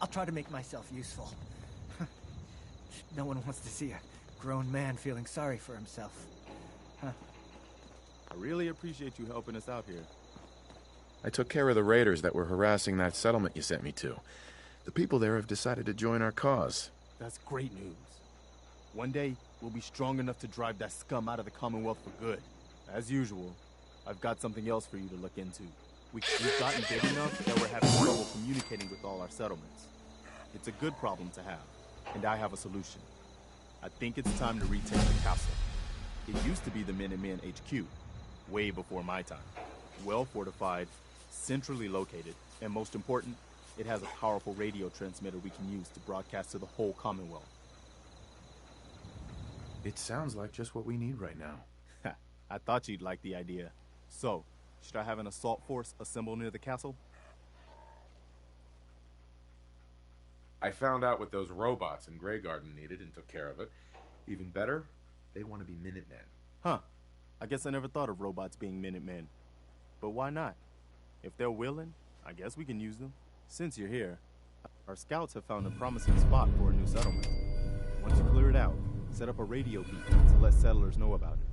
I'll try to make myself useful. No one wants to see a grown man feeling sorry for himself. Huh. I really appreciate you helping us out here. I took care of the raiders that were harassing that settlement you sent me to. The people there have decided to join our cause. That's great news. One day, we'll be strong enough to drive that scum out of the Commonwealth for good. As usual, I've got something else for you to look into. We've gotten big enough that we're having trouble communicating with all our settlements. It's a good problem to have, and I have a solution. I think it's time to retake the castle. It used to be the Minutemen HQ, way before my time. Well fortified, centrally located, and most important, it has a powerful radio transmitter we can use to broadcast to the whole Commonwealth. It sounds like just what we need right now. I thought you'd like the idea. So, should I have an assault force assemble near the castle? I found out what those robots in Grey Garden needed and took care of it. Even better, they want to be Minutemen. Huh. I guess I never thought of robots being Minutemen. But why not? If they're willing, I guess we can use them. Since you're here, our scouts have found a promising spot for a new settlement. Once you clear it out, set up a radio beacon to let settlers know about it.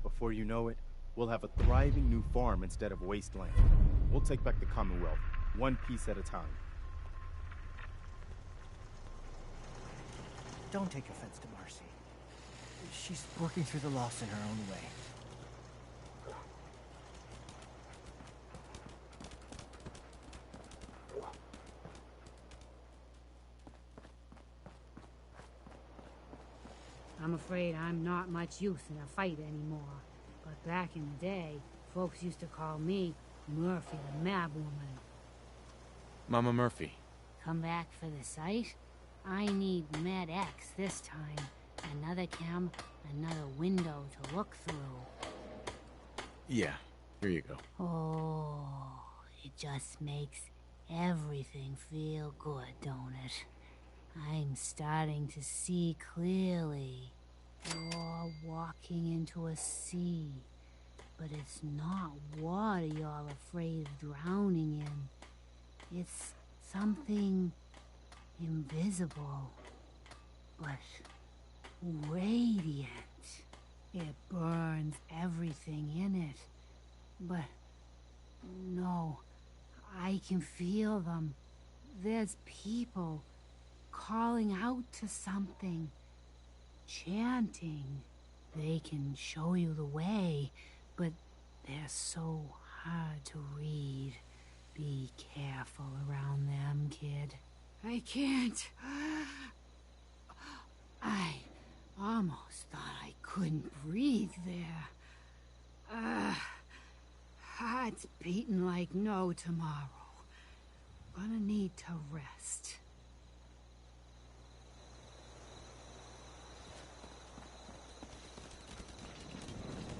Before you know it, we'll have a thriving new farm instead of wasteland. We'll take back the Commonwealth, one piece at a time. Don't take offense to Marcy. She's working through the loss in her own way. I'm afraid I'm not much use in a fight anymore. But back in the day, folks used to call me Murphy the Mad Woman. Mama Murphy. Come back for the sight? I need Med X this time. Another cam, another window to look through. Yeah, here you go. Oh, it just makes everything feel good, don't it? I'm starting to see clearly. You're walking into a sea, but it's not water you're afraid of drowning in. It's something invisible, but radiant. It burns everything in it. But no, I can feel them. There's people calling out to something, chanting. They can show you the way, but they're so hard to read. Be careful around them, kid. I can't. I almost thought I couldn't breathe there. Heart's beating like no tomorrow. Gonna need to rest.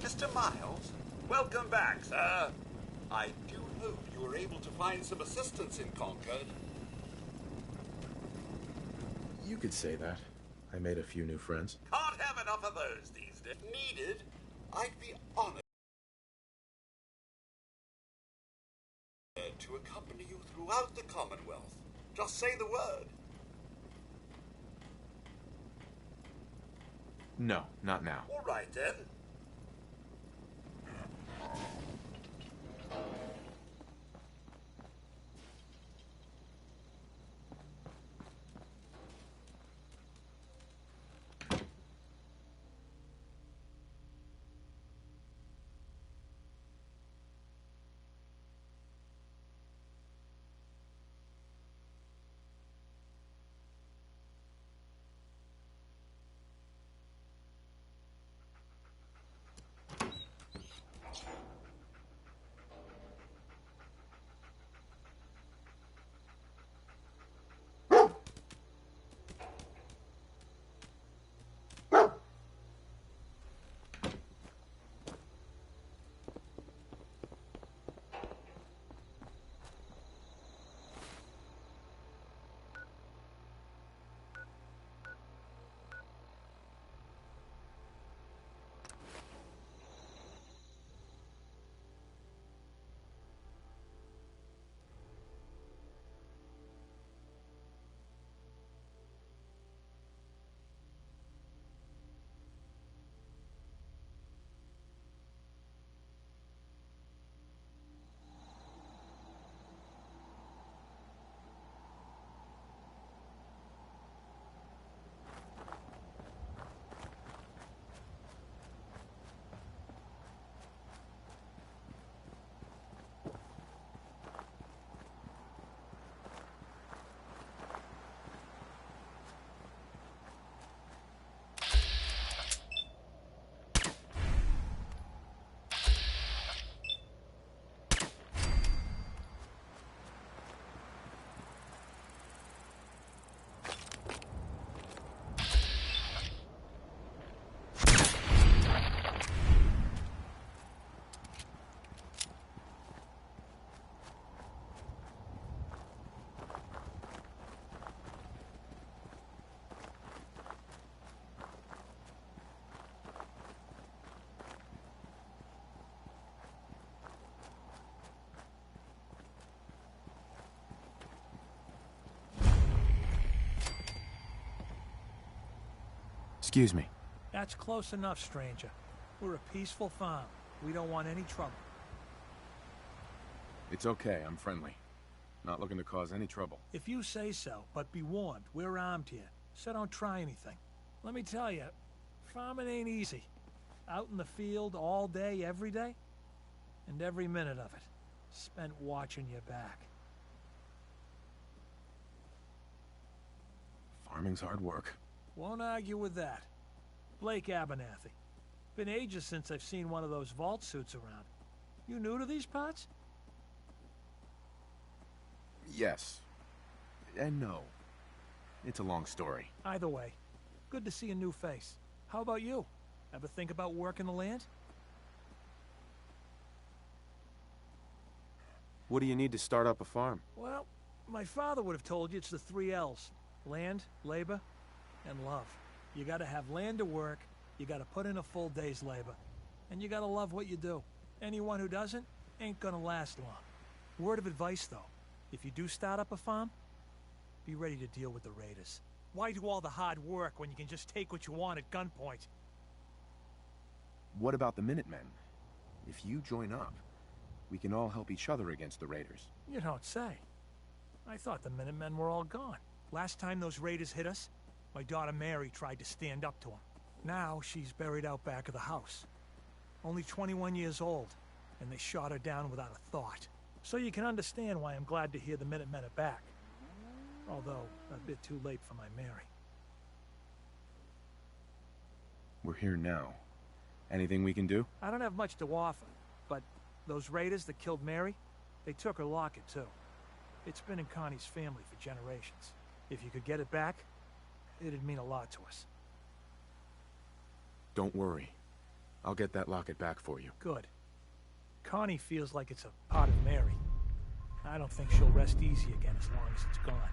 Mr. Miles, welcome back, sir. I do hope you were able to find some assistance in Concord. You could say that. I made a few new friends. Can't have enough of those these days. If needed, I'd be honored to accompany you throughout the Commonwealth. Just say the word. No, not now. All right, then. Excuse me. That's close enough, stranger. We're a peaceful farm. We don't want any trouble. It's okay, I'm friendly. Not looking to cause any trouble. If you say so, but be warned, we're armed here, so don't try anything. Let me tell you, farming ain't easy. Out in the field all day, every day, and every minute of it spent watching your back. Farming's hard work. Won't argue with that. Blake Abernathy. Been ages since I've seen one of those vault suits around. You new to these parts? Yes. And no. It's a long story. Either way, good to see a new face. How about you? Ever think about working the land? What do you need to start up a farm? Well, my father would have told you it's the 3 L's. Land, labor, and love. You gotta have land to work, you gotta put in a full day's labor, and you gotta love what you do. Anyone who doesn't ain't gonna last long. Word of advice, though. If you do start up a farm, be ready to deal with the raiders. Why do all the hard work when you can just take what you want at gunpoint? What about the Minutemen? If you join up, we can all help each other against the raiders. You don't say. I thought the Minutemen were all gone. Last time those raiders hit us, my daughter Mary tried to stand up to them. Now she's buried out back of the house. Only 21 years old, and they shot her down without a thought. So you can understand why I'm glad to hear the Minutemen are back. Although, a bit too late for my Mary. We're here now. Anything we can do? I don't have much to offer, but those raiders that killed Mary, they took her locket too. It's been in Connie's family for generations. If you could get it back, it'd mean a lot to us. Don't worry. I'll get that locket back for you. Good. Connie feels like it's a part of Mary. I don't think she'll rest easy again as long as it's gone.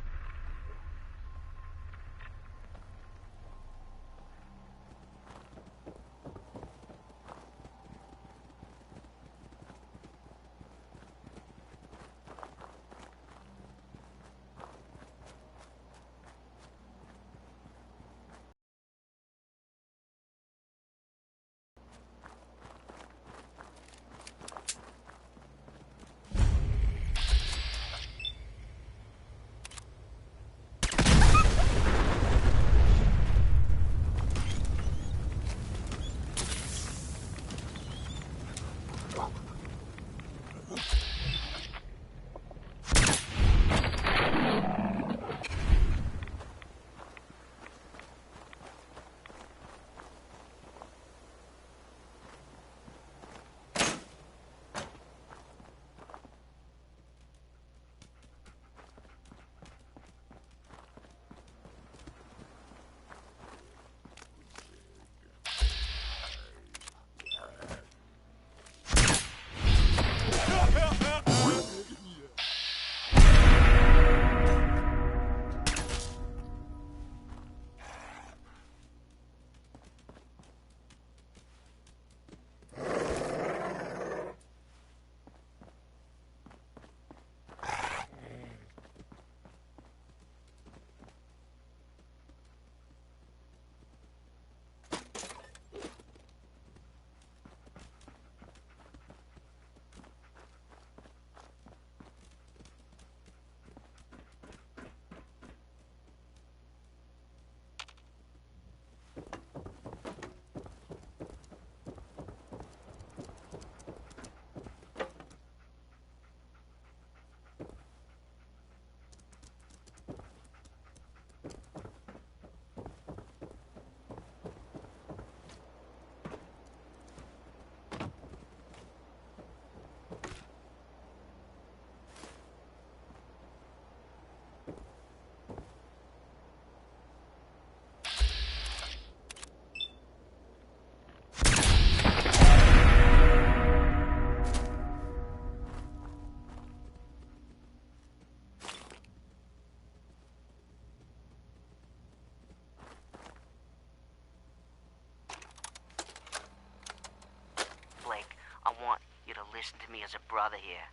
listen to me as a brother here.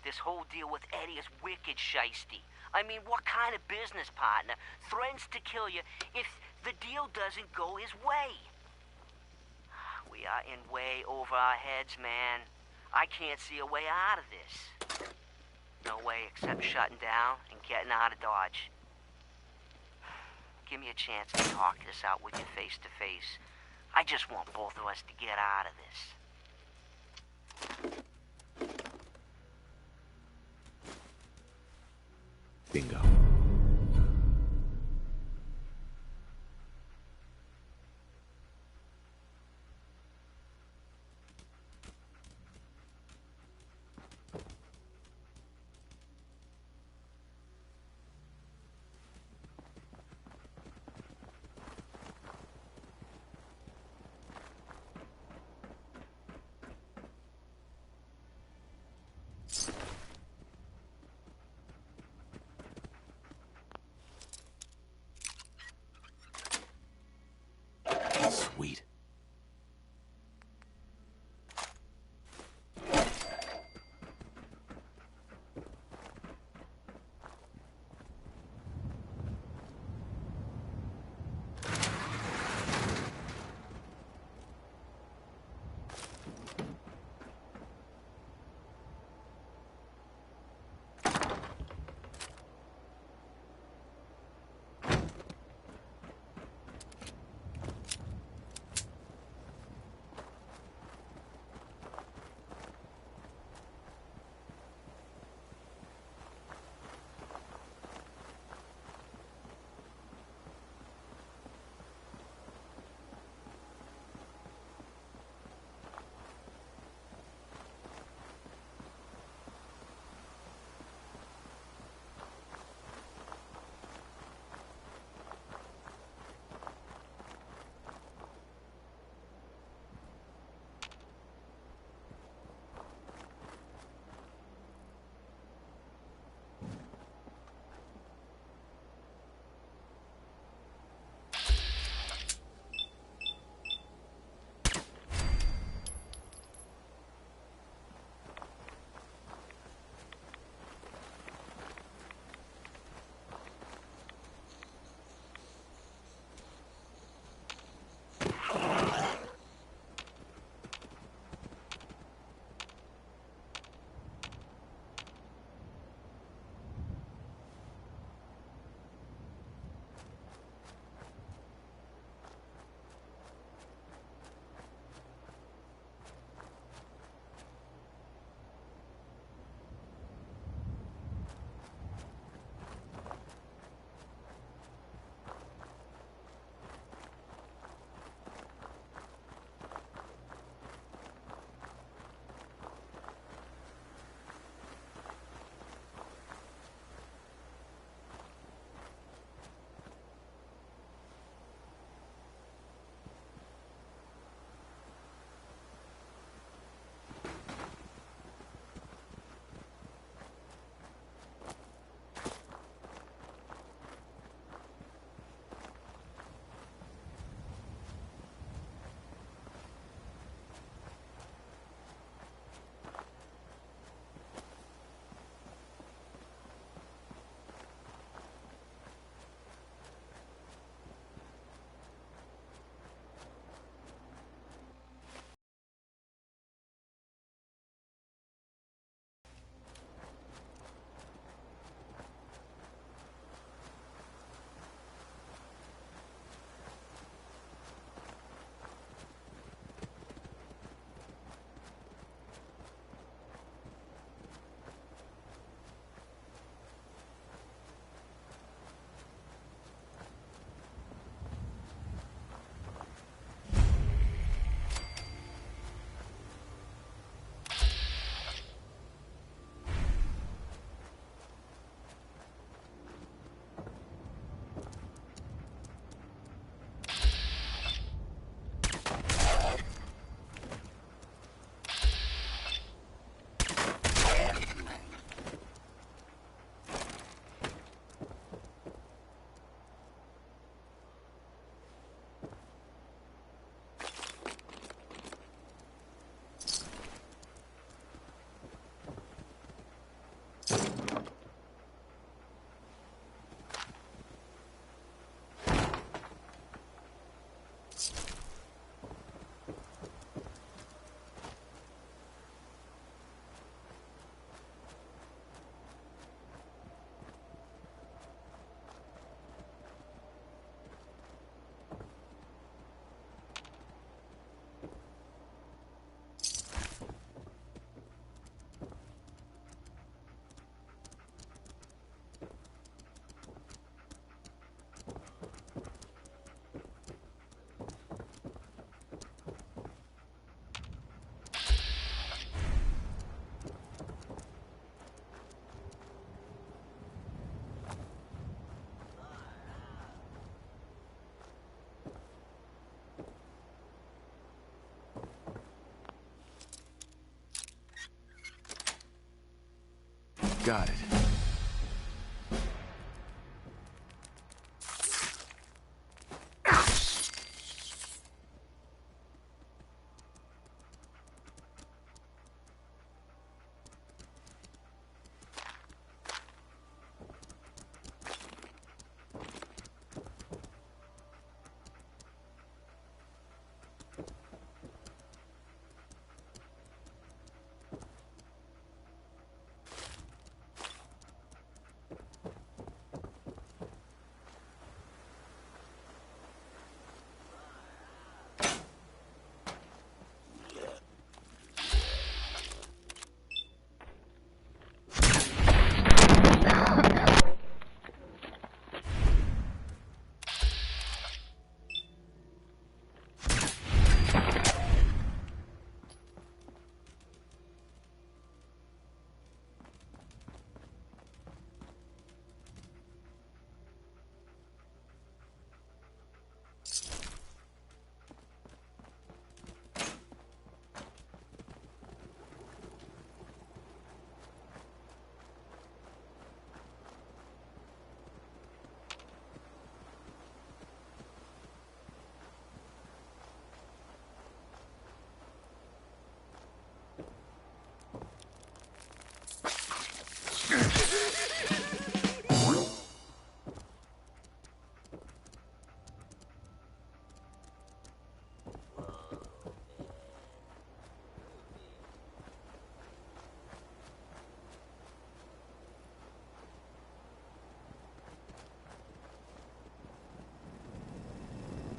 This whole deal with Eddie is wicked shiesty. I mean, what kind of business partner threatens to kill you if the deal doesn't go his way. We are in way over our heads, man. I can't see a way out of this. No way except shutting down and getting out of Dodge. Give me a chance to talk this out with you face to face. I just want both of us to get out of this. Bingo. got it.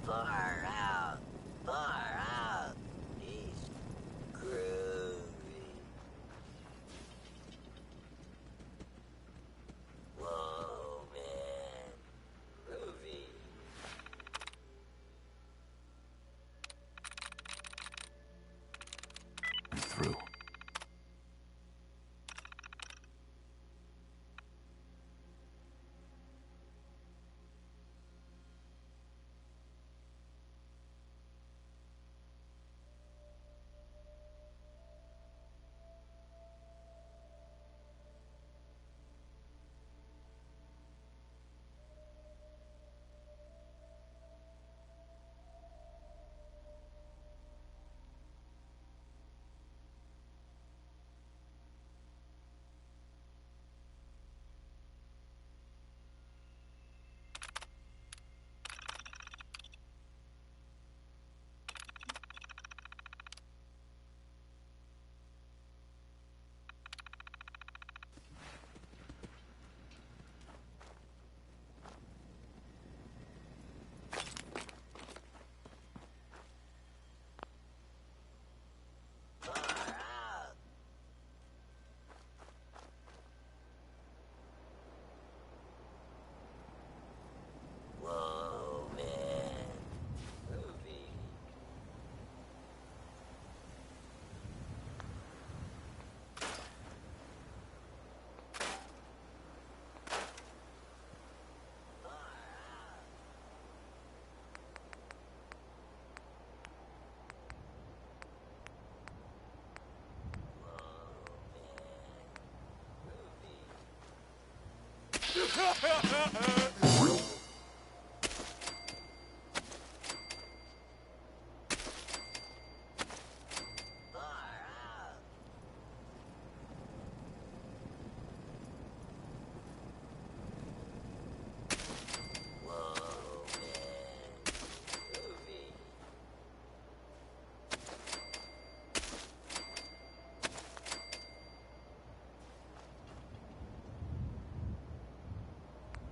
Far out. Far out. He's groovy. Whoa, man. Groovy. Through. Whoa, man. Groovy.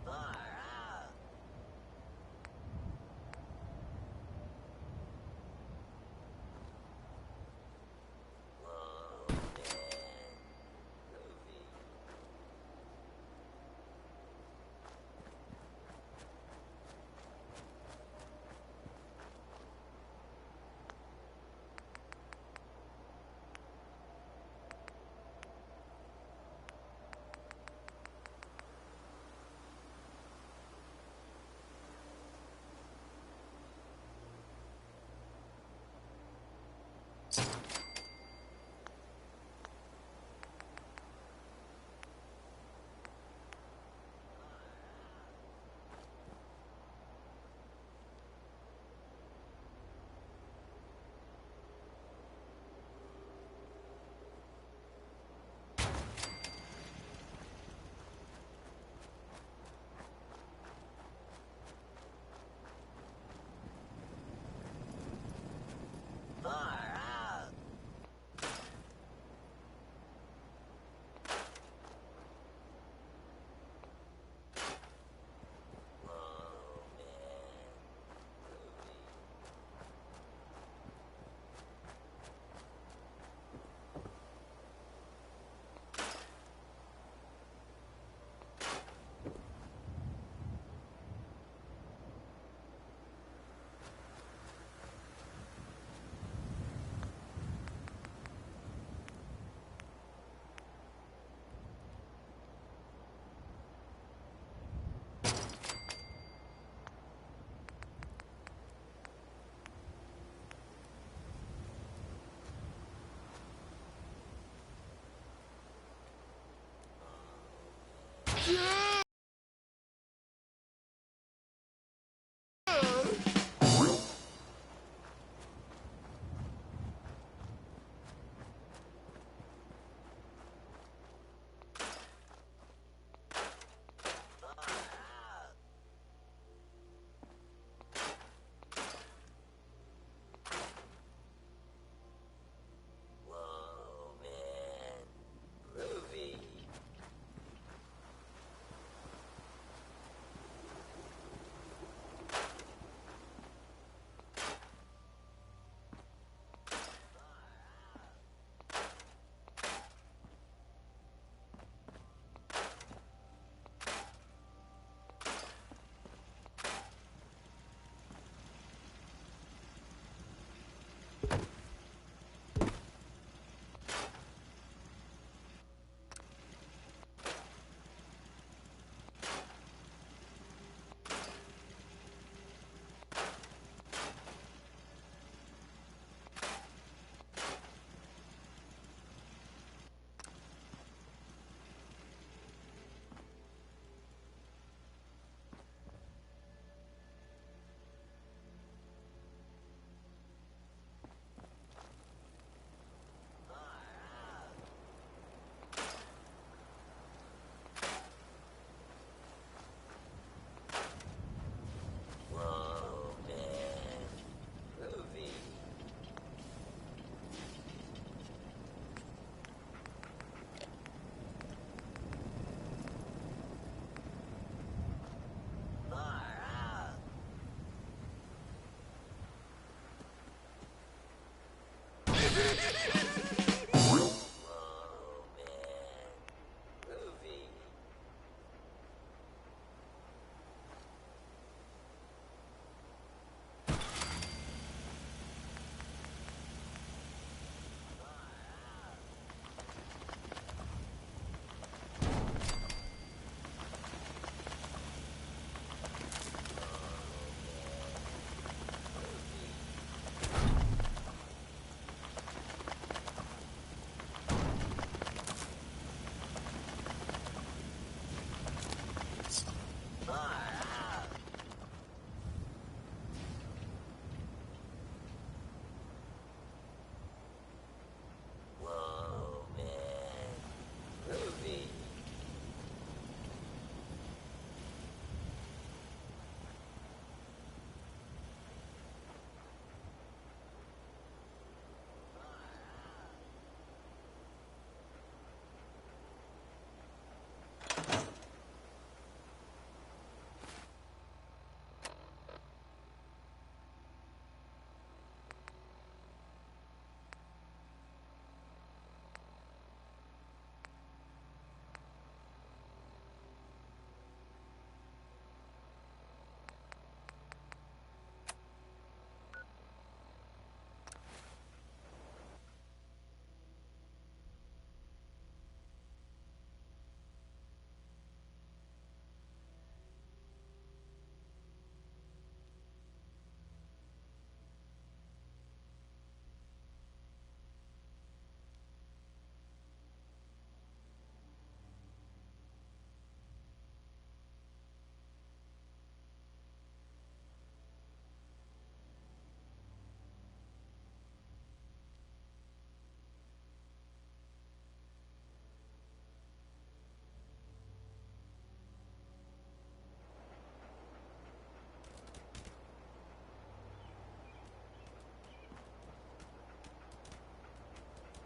Far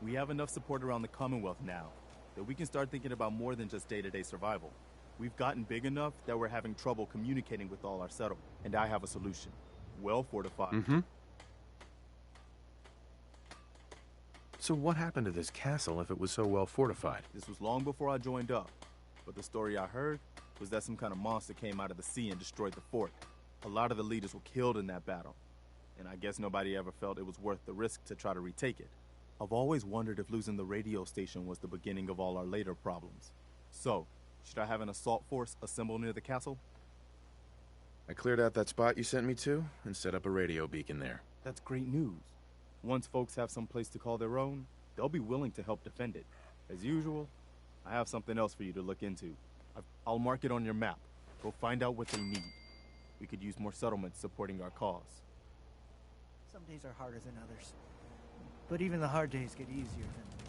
We have enough support around the Commonwealth now that we can start thinking about more than just day-to-day survival. We've gotten big enough that we're having trouble communicating with all our settlement, and I have a solution. Well fortified. Mm-hmm. So what happened to this castle if it was so well fortified? This was long before I joined up, but the story I heard was that some kind of monster came out of the sea and destroyed the fort. A lot of the leaders were killed in that battle, and I guess nobody ever felt it was worth the risk to try to retake it. I've always wondered if losing the radio station was the beginning of all our later problems. So, should I have an assault force assemble near the castle? I cleared out that spot you sent me to and set up a radio beacon there. That's great news. Once folks have some place to call their own, they'll be willing to help defend it. As usual, I have something else for you to look into. I'll mark it on your map. Go find out what they need. We could use more settlements supporting our cause. Some days are harder than others. But even the hard days get easier than